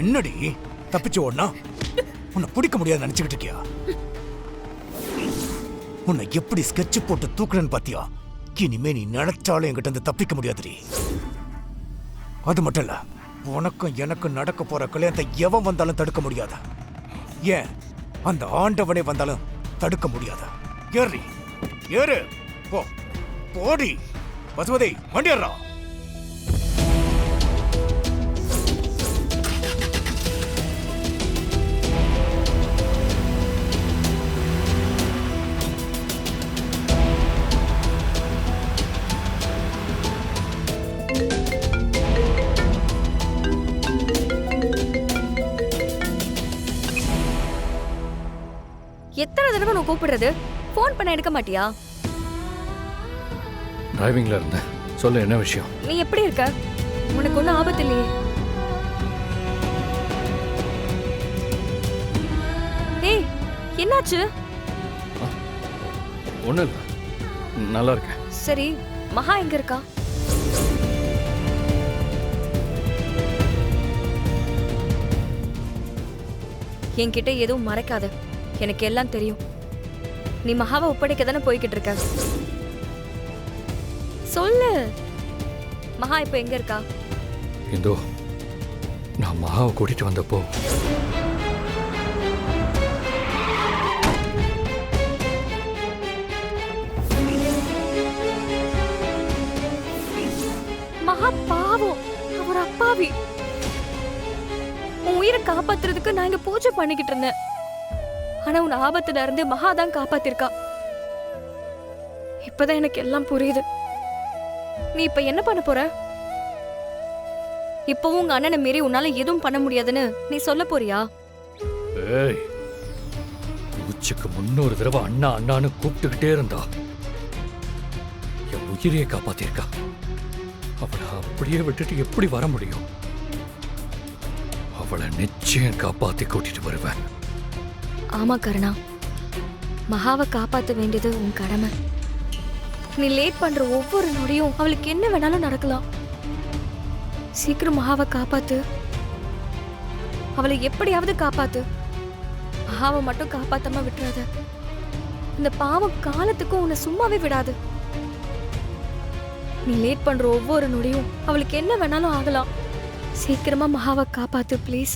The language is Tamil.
என்னடி தப்பிச்சு ஓடனா? உன்னை பிடிக்க முடியாது நினைச்சுக்கிட்டு இருக்கியா? உன்னை எப்படி ஸ்கெட்ச் போட்டு தூக்குறேன்னு பாத்தியா? இனிமே நீ நினைச்சாலும் என்கிட்ட இருந்து தப்பிக்க முடியாதுடி. அது மட்டும் இல்ல, உனக்கும் எனக்கும் நடக்க போற கல்யாணத்தை எவன் வந்தாலும் தடுக்க முடியாத. ஏன் அந்த ஆண்டவனே வந்தாலும் தடுக்க முடியாத. ஏறி ஏறு, போ போடி. பசுபதி வண்டி ஏறா. எத்தனை தடவை நான் கூப்பிடுறது? போன் பண்ண எடுக்க மாட்டியா? டிரைவிங்ல இருந்தேன். சொல்ல என்ன விஷயம்? நீ எப்படி இருக்க? உனக்கு ஒன்றும் ஆபத்து இல்லையே? ஏய், என்னாச்சு? ஒன்றும் இல்லை, நல்லா இருக்கேன். சரி, மகா எங்க இருக்கா? என்கிட்ட எதுவும் மறைக்காத, எனக்கு எல்லாம் தெரியும். நீ மகாவை ஒப்படைக்க தானே போய்கிட்டு இருக்க. சொல்லு, மகா இப்ப எங்க இருக்கா? இந்தோ நான் மகாவை கூட்டிட்டு வந்தப்போ மகா பாவம், அவர் அப்பாவி. உன் உயிரை காப்பாத்துறதுக்கு நான் இங்க பூஜை பண்ணிக்கிட்டு இருந்தேன். ஆனா உன் ஆபத்துல இருந்து மகா தான் காப்பாத்திருக்கா. இப்பதான் எனக்கு எல்லாம் புரியுது. நீ இப்ப என்ன பண்ண போற? இப்பவும் உங்க அண்ணனை மீறி உன்னால எதுவும் பண்ண முடியாதுன்னு நீ சொல்ல போறியா? ஏய், உச்சிக்கு 300 தடவை அண்ணா அண்ணான்னு கூப்பிட்டுக்கிட்டே இருந்தா. என் உயிரையே காப்பாத்திருக்கா. அவளை அப்படியே விட்டுட்டு எப்படி வர முடியும்? அவளை நிச்சயம் காப்பாத்தி கூட்டிட்டு வருவேன். ஆமா கருணா, மகாவை காப்பாத்த வேண்டியது உன் கடமை. நீ லேட் பண்ற ஒவ்வொரு நொடியும் அவளுக்கு என்ன வேணாலும் நடக்கலாம். சீக்கிரம் மகாவை காப்பாத்து. அவளை எப்படியாவது காப்பாத்து. மகாவை மட்டும் காப்பாத்தாம விட்டுறாத. இந்த பாவம் காலத்துக்கும் உன்னை சும்மாவே விடாது. நீ லேட் பண்ற ஒவ்வொரு நொடியும் அவளுக்கு என்ன வேணாலும் ஆகலாம். சீக்கிரமா மகாவை காப்பாத்து ப்ளீஸ்.